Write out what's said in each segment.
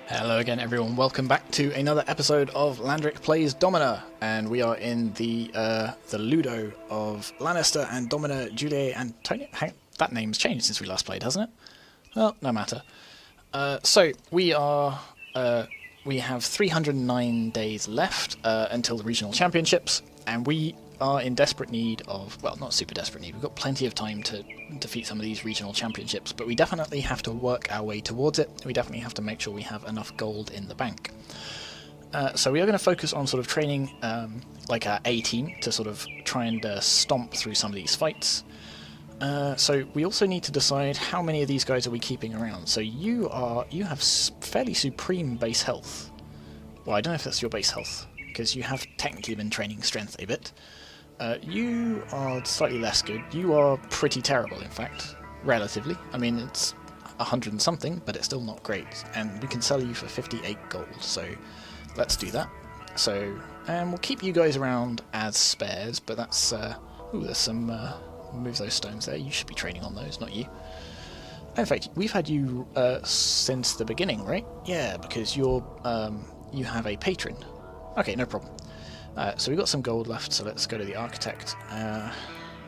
Hello again everyone, welcome back to another episode of Landric Plays Domina, and we are in the Ludo of Lannister and Domina, Julie and Tony. That name's changed since we last played, hasn't it? Well, no matter. So we have 309 days left until the regional championships, and we are in desperate need of, well, not super desperate need, we've got plenty of time to defeat some of these regional championships, but we definitely have to work our way towards it. We definitely have to make sure we have enough gold in the bank. So we are going to focus on sort of training like our A team to sort of try and stomp through some of these fights. So we also need to decide how many of these guys are we keeping around. So you have fairly supreme base health. Well, I don't know if that's your base health, because you have technically been training strength a bit. You are slightly less good. You are pretty terrible, in fact, relatively. I mean, it's 100 and something, but it's still not great. And we can sell you for 58 gold, so let's do that. So, and we'll keep you guys around as spares, but that's... ooh, there's some... move those stones there. You should be training on those, not you. In fact, we've had you since the beginning, right? Yeah, because you're you have a patron. Okay, no problem. So we've got some gold left, so let's go to the architect.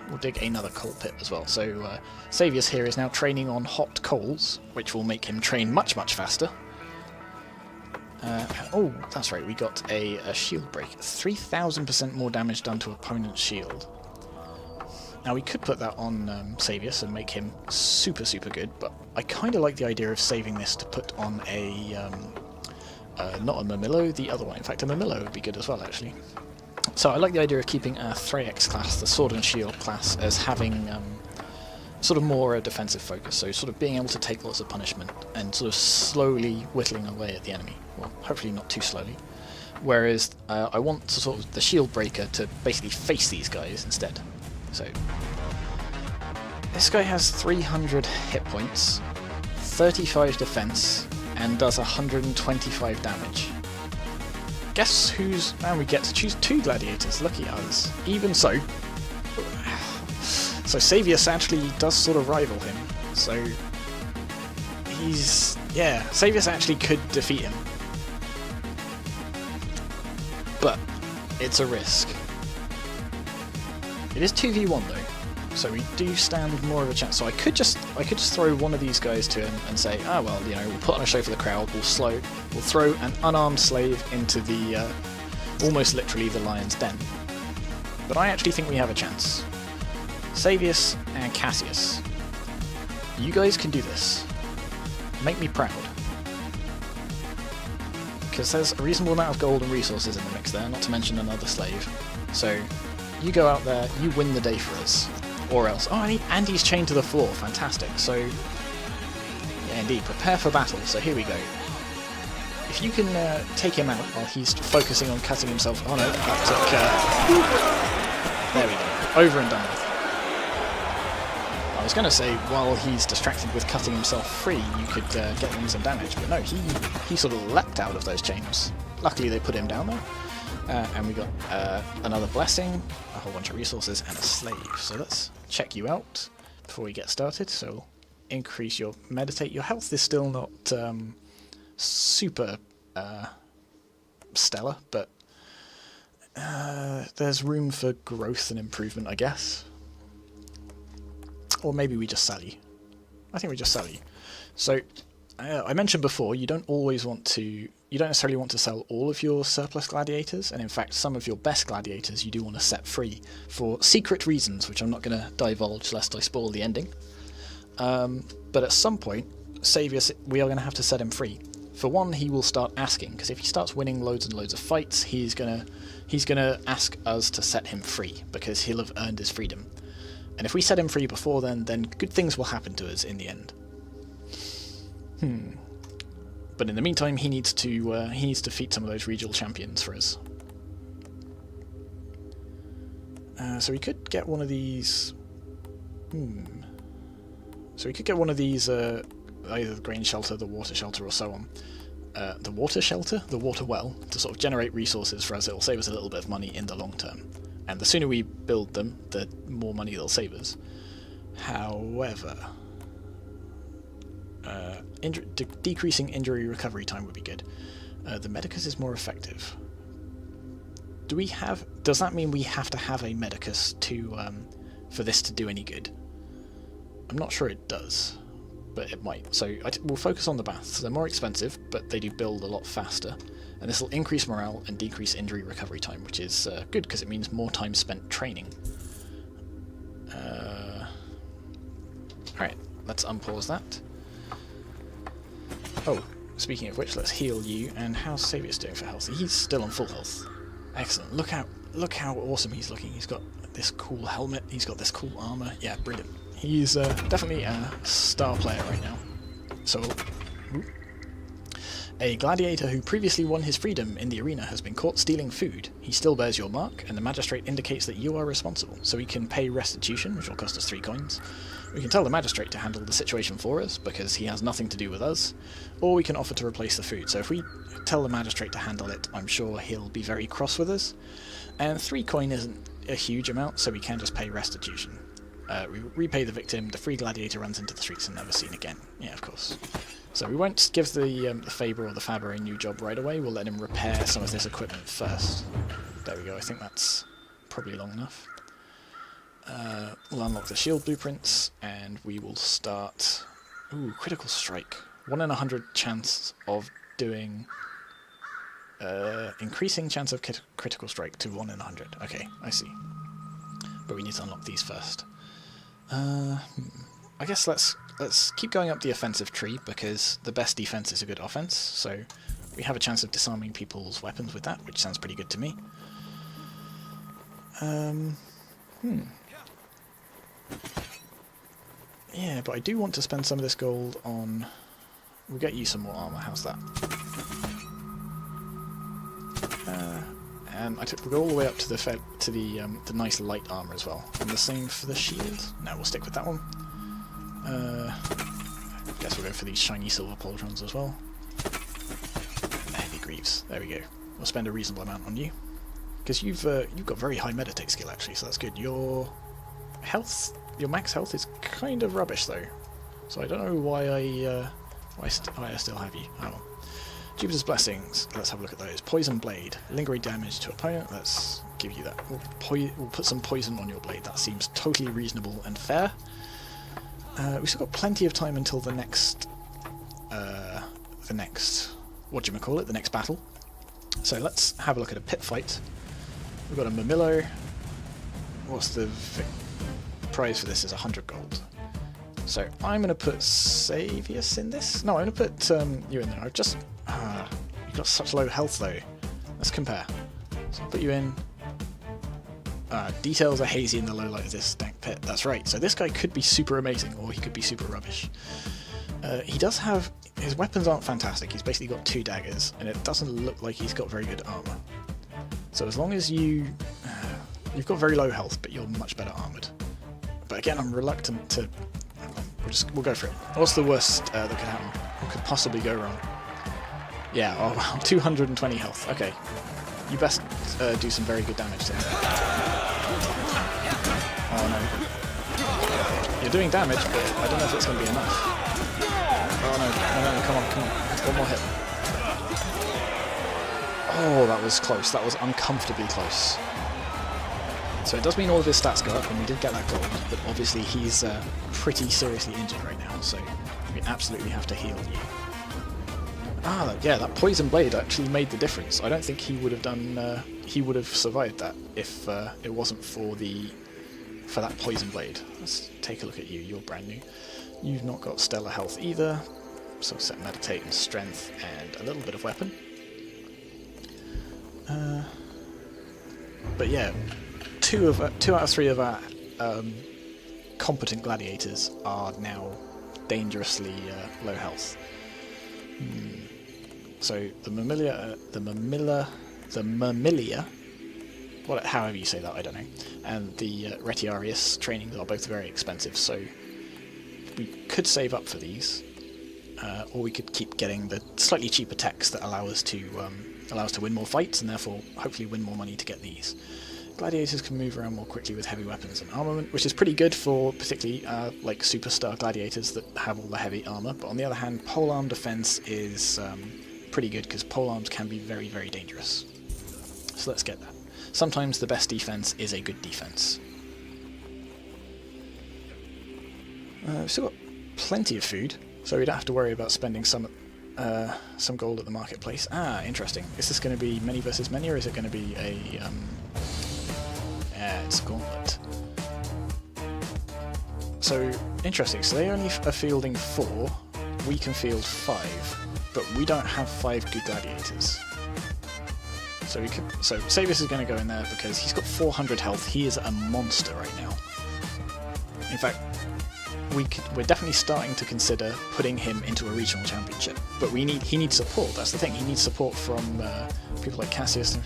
We'll dig another coal pit as well. So Savius here is now training on hot coals, which will make him train much faster. Oh, that's right, we got a shield break. 3,000% more damage done to opponent's shield. Now we could put that on Savius and make him super good, but I kind of like the idea of saving this to put on a... not a Mamillo, the other one. In fact, a Mamillo would be good as well, actually. So I like the idea of keeping our Thraex class, the Sword and Shield class, as having sort of more a defensive focus, so sort of being able to take lots of punishment and sort of slowly whittling away at the enemy. Well, hopefully not too slowly. Whereas I want to sort of the Shield Breaker to basically face these guys instead. So this guy has 300 hit points, 35 defense, and does 125 damage. Guess who's... and we get to choose 2 gladiators, lucky us. Even so... so Savius actually does sort of rival him, so... he's... yeah, Savius actually could defeat him. But, it's a risk. It is 2v1 though, so we do stand more of a chance. So I could just throw one of these guys to him and say, ah, well, you know, we'll put on a show for the crowd. We'll throw an unarmed slave into the almost literally the lion's den. But I actually think we have a chance. Savius and Cassius, you guys can do this. Make me proud. Because there's a reasonable amount of gold and resources in the mix there, not to mention another slave. So you go out there, you win the day for us. Or else. Oh, and he's chained to the floor. Fantastic. So, yeah, indeed. Prepare for battle. So here we go. If you can take him out while he's focusing on cutting himself... oh no, that took... there we go. Over and done with. I was going to say, while he's distracted with cutting himself free, you could get him some damage. But no, he sort of leapt out of those chains. Luckily they put him down though. And we got another blessing, a whole bunch of resources, and a slave. So let's check you out before we get started. So increase your meditate. Your health is still not super stellar, but there's room for growth and improvement, I guess. Or maybe we just sell you. I think we just sell you. So I mentioned before, you don't necessarily want to sell all of your surplus gladiators, and in fact some of your best gladiators you do want to set free for secret reasons, which I'm not going to divulge lest I spoil the ending. But at some point, Savius, we are going to have to set him free. For one, he will start asking, because if he starts winning loads and loads of fights, he's gonna ask us to set him free, because he'll have earned his freedom. And if we set him free before then good things will happen to us in the end. But in the meantime, he needs to defeat some of those regional champions for us. So we could get one of these. So we could get one of these, either the grain shelter, the water shelter, or so on. The water shelter, the water well, to sort of generate resources for us. It'll save us a little bit of money in the long term, and the sooner we build them, the more money they'll save us. However. Decreasing injury recovery time would be good. The Medicus is more effective. Does that mean we have to have a Medicus to for this to do any good? I'm not sure it does, but it might. So we'll focus on the baths. They're more expensive, but they do build a lot faster. And this will increase morale and decrease injury recovery time, which is good because it means more time spent training. Alright, let's unpause that. Oh, speaking of which, let's heal you. And how's Saviour's doing for health? He's still on full health. Excellent. Look how awesome he's looking. He's got this cool helmet. He's got this cool armor. Yeah, brilliant. He's definitely a star player right now. So, a gladiator who previously won his freedom in the arena has been caught stealing food. He still bears your mark, and the magistrate indicates that you are responsible. So we can pay restitution, which will cost us 3 coins. We can tell the magistrate to handle the situation for us, because he has nothing to do with us. Or we can offer to replace the food. So if we tell the magistrate to handle it, I'm sure he'll be very cross with us. And 3 coin isn't a huge amount, so we can just pay restitution. We repay the victim, the free gladiator runs into the streets and never seen again. Yeah, of course. So we won't give the Faber or the Faber a new job right away, we'll let him repair some of this equipment first. There we go, I think that's probably long enough. We'll unlock the shield blueprints, and we will start... Ooh, critical strike. 1 in 100 chance of doing... increasing chance of critical strike to 1 in 100. Okay, I see. But we need to unlock these first. I guess let's keep going up the offensive tree, because the best defense is a good offense, so we have a chance of disarming people's weapons with that, which sounds pretty good to me. Yeah, but I do want to spend some of this gold on... We'll get you some more armor, how's that? And we'll go all the way up to the nice light armor as well. And the same for the shield. No, we'll stick with that one. I guess we'll go for these shiny silver pauldrons as well. Heavy greaves. There we go. We'll spend a reasonable amount on you, because you've got very high meditate skill actually, so that's good. Your health, your max health is kind of rubbish though. So I don't know why I still have you. Oh well. Jupiter's Blessings, let's have a look at those. Poison Blade, lingering damage to opponent, let's give you that. We'll put some poison on your blade, that seems totally reasonable and fair. We've still got plenty of time until the next, the next battle. So let's have a look at a pit fight. We've got a Mamillo. What's the prize for this is 100 gold. So I'm going to put Savius in this. No, I'm going to put you in there. I've just... you've got such low health though. Let's compare. So I'll put you in. Details are hazy in the low light of this dank pit. That's right. So this guy could be super amazing, or he could be super rubbish. He does have... His weapons aren't fantastic. He's basically got 2 daggers, and it doesn't look like he's got very good armor. So as long as you've got very low health, but you're much better armored. But again, I'm reluctant to... We'll go for it. What's the worst that could happen? What could possibly go wrong? Yeah, oh wow, 220 health. Okay. You best do some very good damage to him. Oh no. You're doing damage, but I don't know if it's going to be enough. Oh no, come on. 1 more hit. Oh, that was close. That was uncomfortably close. So it does mean all of his stats go up, and we did get that gold, but obviously he's pretty seriously injured right now, so we absolutely have to heal you. Ah, yeah, that poison blade actually made the difference. I don't think he would have done. He would have survived that if it wasn't for that poison blade. Let's take a look at you. You're brand new. You've not got stellar health either, so set meditate and strength and a little bit of weapon. But yeah. 2 out of 3 of our competent gladiators are now dangerously low health. So the Mamilia, however you say that, I don't know, and the Retiarius trainings are both very expensive. So we could save up for these, or we could keep getting the slightly cheaper techs that allow us to win more fights and therefore hopefully win more money to get these. gladiators can move around more quickly with heavy weapons and armament, which is pretty good for particularly like superstar gladiators that have all the heavy armor. But on the other hand, polearm defense is pretty good because polearms can be very, very dangerous. So let's get that. Sometimes the best defense is a good defense. We've still got plenty of food, so we don't have to worry about spending some gold at the marketplace. Ah, interesting. Is this going to be many versus many, or is it going to be a it's a gauntlet. So interesting. So they only are fielding 4. We can field 5, but we don't have 5 good gladiators. So Savius is going to go in there because he's got 400 health. He is a monster right now. In fact, we're definitely starting to consider putting him into a regional championship. But he needs support. That's the thing. He needs support from people like Cassius.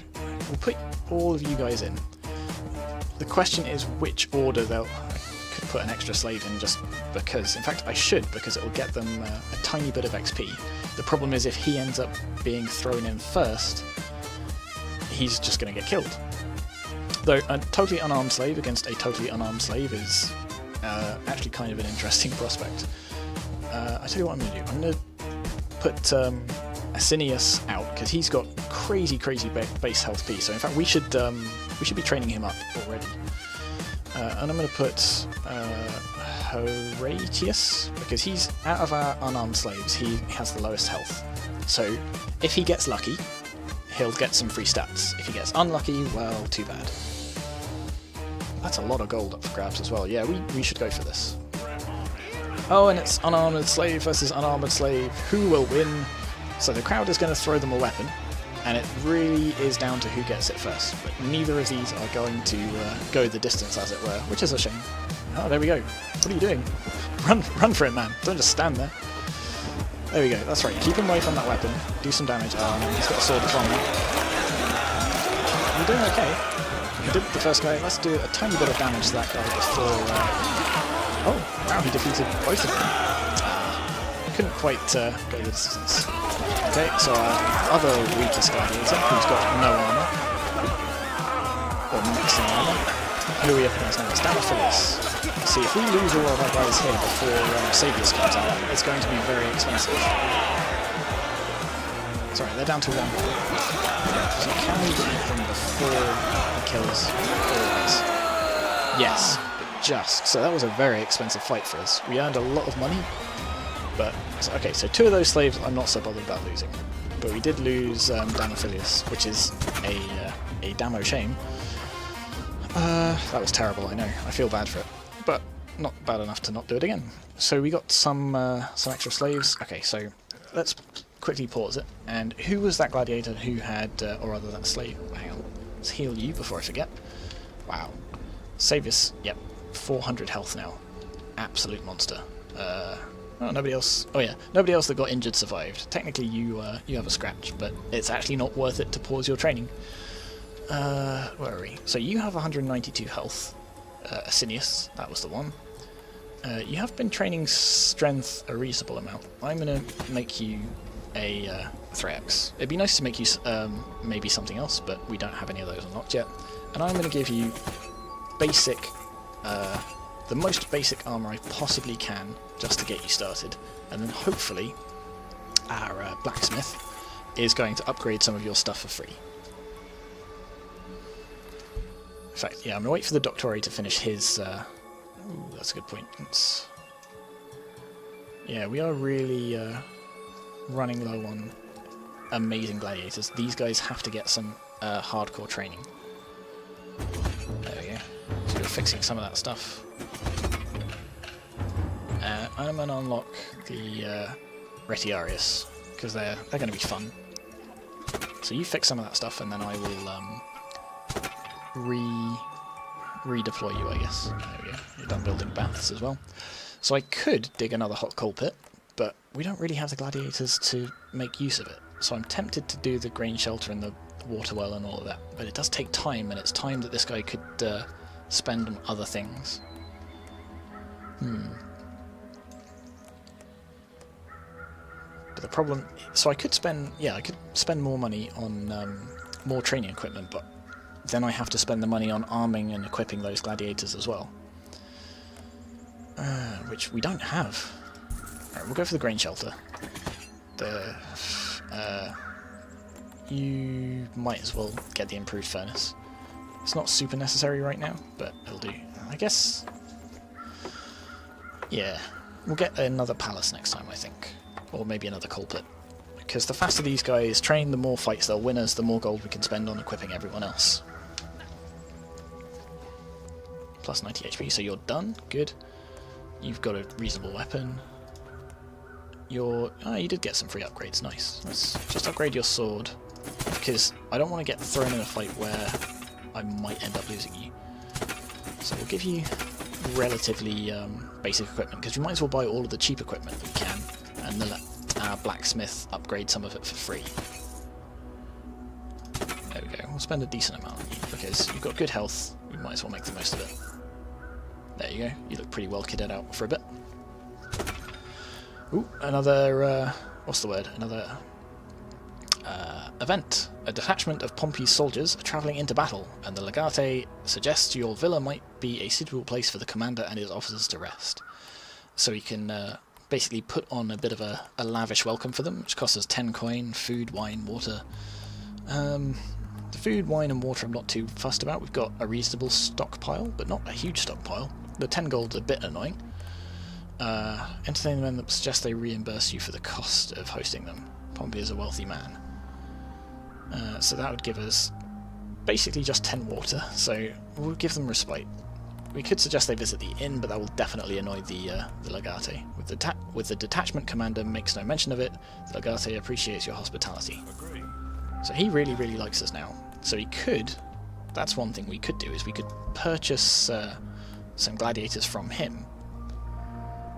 We'll put all of you guys in. The question is which order they'll... I could put an extra slave in just because. In fact, I should, because it will get them a tiny bit of XP. The problem is if he ends up being thrown in first, he's just going to get killed. Though a totally unarmed slave against a totally unarmed slave is actually kind of an interesting prospect. I tell you what I'm going to do. I'm going to put Asinius out because he's got crazy base health P. So in fact we should be training him up already. And I'm going to put Horatius because he's out of our unarmed slaves. He has the lowest health. So if he gets lucky, he'll get some free stats. If he gets unlucky, well, too bad. That's a lot of gold up for grabs as well. Yeah, we should go for this. Oh, and it's unarmed slave versus unarmed slave. Who will win? So the crowd is going to throw them a weapon, and it really is down to who gets it first. But neither of these are going to go the distance, as it were, which is a shame. Oh, there we go. What are you doing? Run for it, man. Don't just stand there. There we go. That's right. Keep him away from that weapon. Do some damage. Oh, no, he's got a sword from him. You're doing okay. You did the first guy. Let's do a tiny bit of damage to that guy before... Oh, wow, he defeated both of them. Couldn't quite go the distance. Okay, so our other weakest gladiator, who's got no armor, or maximum armor, who are we up against now? It's Damophilis. See, if we lose all of our guys here before Savius comes out, it's going to be very expensive. Sorry, they're down to 1. So can we defeat them before he kills all of us? Yes, but just. So that was a very expensive fight for us. We earned a lot of money, but... Okay, so 2 of those slaves I'm not so bothered about losing. But we did lose Damophilius, which is a damo shame. That was terrible, I know. I feel bad for it. But not bad enough to not do it again. So we got some extra slaves. Okay, so let's quickly pause it. And who was that gladiator who had, or rather that slave? Hang on, let's heal you before I forget. Wow. Savius, yep, 400 health now. Absolute monster. Oh, nobody else. Oh yeah, nobody else that got injured survived. Technically, you have a scratch, but it's actually not worth it to pause your training. Where are we? So you have 192 health. Asinius, that was the one. You have been training strength a reasonable amount. I'm gonna make you a Thrax. It'd be nice to make you maybe something else, but we don't have any of those unlocked yet. And I'm gonna give you basic, the most basic armor I possibly can, just to get you started. And then hopefully our blacksmith is going to upgrade some of your stuff for free. In fact, yeah, I'm going to wait for the Doctori to finish his... Ooh, that's a good point. Yeah, we are really running low on amazing gladiators. These guys have to get some hardcore training. There we go. So we're fixing some of that stuff. I'm going to unlock the Retiarius, because they're going to be fun. So you fix some of that stuff, and then I will redeploy you, I guess. There we go. You're done building baths as well. So I could dig another hot coal pit, but we don't really have the gladiators to make use of it. So I'm tempted to do the grain shelter and the water well and all of that. But it does take time, and it's time that this guy could spend on other things. But the problem... So I could spend... Yeah, I could spend more money on more training equipment, but then I have to spend the money on arming and equipping those gladiators as well. Which we don't have. Alright, we'll go for the grain shelter. You might as well get the improved furnace. It's not super necessary right now, but it'll do. I guess... yeah, we'll get another palace next time, I think. Or maybe another coal pit. Because the faster these guys train, the more fights they'll win us, the more gold we can spend on equipping everyone else. Plus 90 HP, so you're done. Good. You've got a reasonable weapon. Oh, you did get some free upgrades, nice. Let's just upgrade your sword, because I don't want to get thrown in a fight where I might end up losing you. So we'll give you relatively basic equipment, because we might as well buy all of the cheap equipment that we can, and then let our blacksmith upgrade some of it for free. There we go, we'll spend a decent amount on you, because you've got good health, we might as well make the most of it. There you go, you look pretty well kitted out for a bit. Ooh, another, what's the word? Another event. A detachment of Pompey's soldiers are travelling into battle, and the legate suggests your villa might be a suitable place for the commander and his officers to rest. So he can basically put on a bit of a lavish welcome for them, which costs us 10 coin, food, wine, water. The food, wine and water I'm not too fussed about. We've got a reasonable stockpile, but not a huge stockpile. The 10 gold's a bit annoying. Entertain the men that suggest they reimburse you for the cost of hosting them. Pompey is a wealthy man. So that would give us basically just 10 water, so we'll give them respite. We could suggest they visit the inn, but that will definitely annoy the legate. With the detachment commander makes no mention of it, the legate appreciates your hospitality. So he really, really likes us now. So he could, that's one thing we could do, is we could purchase some gladiators from him,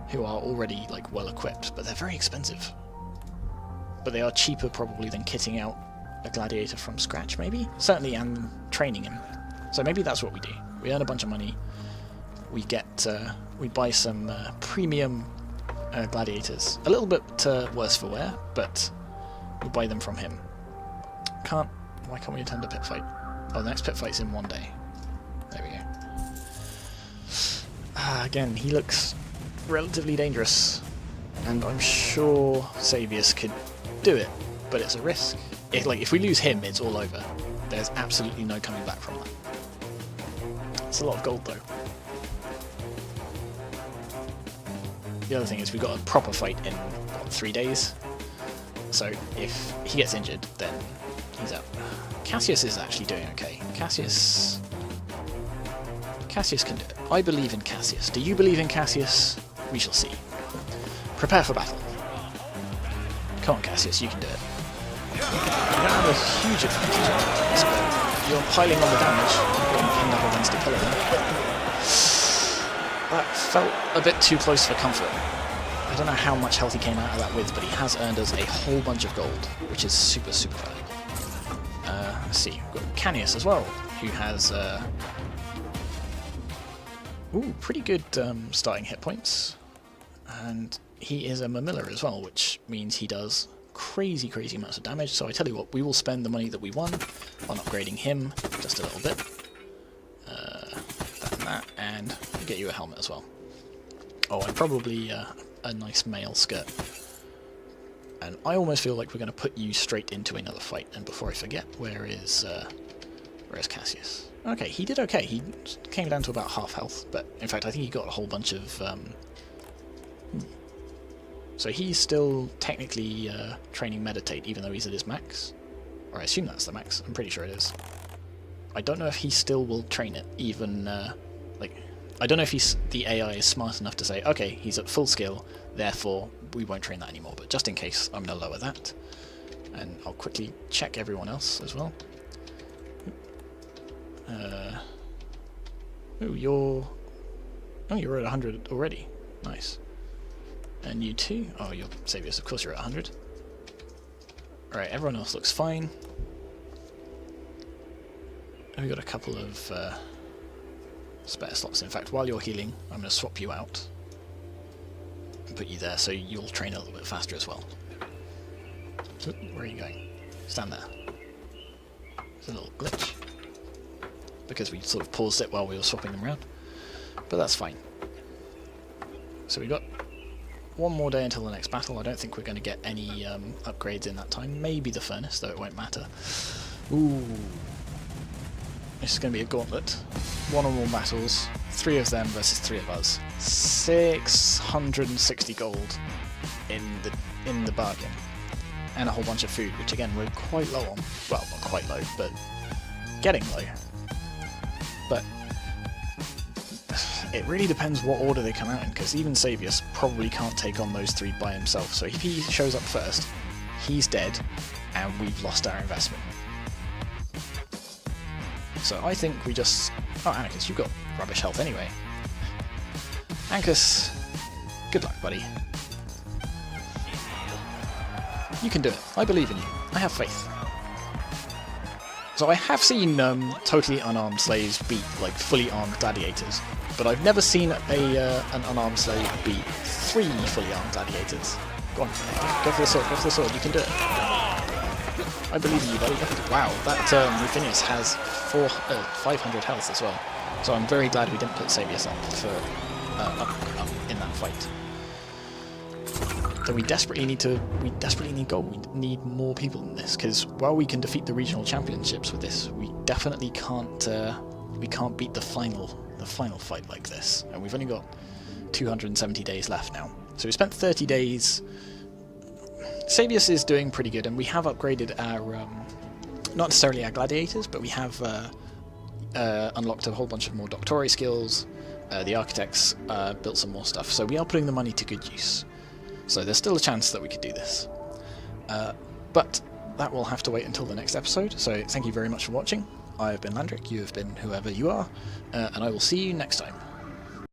who are already like well equipped, but they're very expensive. But they are cheaper probably than kitting out a gladiator from scratch, maybe? Certainly, and training him. So maybe that's what we do. We earn a bunch of money, we get, we buy some premium gladiators. A little bit worse for wear, but we buy them from him. Why can't we attend a pit fight? Oh, the next pit fight's in 1 day. There we go. Again, he looks relatively dangerous, and I'm sure Savius could do it, but it's a risk. If we lose him, it's all over. There's absolutely no coming back from that. It's a lot of gold, though. The other thing is we've got a proper fight in, what, 3 days? So if he gets injured, then he's out. Cassius is actually doing okay. Cassius can do it. I believe in Cassius. Do you believe in Cassius? We shall see. Prepare for battle. Come on, Cassius, you can do it. You don't have a huge advantage on this, but you're piling on the damage. You're going to end up against a pillar. That felt a bit too close for comfort. I don't know how much health he came out of that with, but he has earned us a whole bunch of gold, which is super, super valuable. Let's see, we've got Canius as well, who has pretty good starting hit points. And he is a Mamilla as well, which means he does crazy, crazy amounts of damage. So I tell you what, we will spend the money that we won on upgrading him just a little bit. That, and get you a helmet as well. Oh, and probably a nice mail skirt. And I almost feel like we're going to put you straight into another fight. And before I forget, where is Cassius? Okay, he did okay. He came down to about half health, but in fact I think he got a whole bunch of... So he's still technically training Meditate, even though he's at his max. Or I assume that's the max, I'm pretty sure it is. I don't know if he still will train it, even... I don't know if the AI is smart enough to say, okay, he's at full skill, therefore we won't train that anymore, but just in case, I'm going to lower that. And I'll quickly check everyone else as well. You're at 100 already. Nice. And you too? Oh, you're Savius, of course you're at 100. Alright, everyone else looks fine. And we've got a couple of spare slots. In fact, while you're healing, I'm going to swap you out and put you there so you'll train a little bit faster as well. Where are you going? Stand there. There's a little glitch. because we sort of paused it while we were swapping them around. But that's fine. So we got one more day until the next battle. I don't think we're going to get any upgrades in that time. Maybe the furnace, though it won't matter. Ooh. This is going to be a gauntlet. 1 or more battles. 3 of them versus 3 of us. 660 gold in the bargain. And a whole bunch of food, which again we're quite low on. Well, not quite low, but getting low. But it really depends what order they come out in, because even Savius probably can't take on those 3 by himself. So if he shows up first, he's dead, and we've lost our investment. So I think we just... Oh, Anarchus, you've got rubbish health anyway. Anarchus, good luck, buddy. You can do it. I believe in you. I have faith. So I have seen totally unarmed slaves beat like fully armed gladiators, but I've never seen an unarmed slave beat 3 fully armed gladiators. Go on, go for the sword, go for the sword, you can do it. I believe in you, buddy. Wow, that Ruthenius has 500 health as well, so I'm very glad we didn't put Savius up for up in that fight. So we desperately need gold. We need more people in this, because while we can defeat the regional championships with this, we definitely can't beat the final fight like this. And we've only got 270 days left now. So we spent 30 days. Savius is doing pretty good, and we have upgraded our not necessarily our gladiators, but we have unlocked a whole bunch of more doctori skills. The architects built some more stuff, so we are putting the money to good use. So there's still a chance that we could do this. But that will have to wait until the next episode, so thank you very much for watching. I have been Landric, you have been whoever you are, and I will see you next time.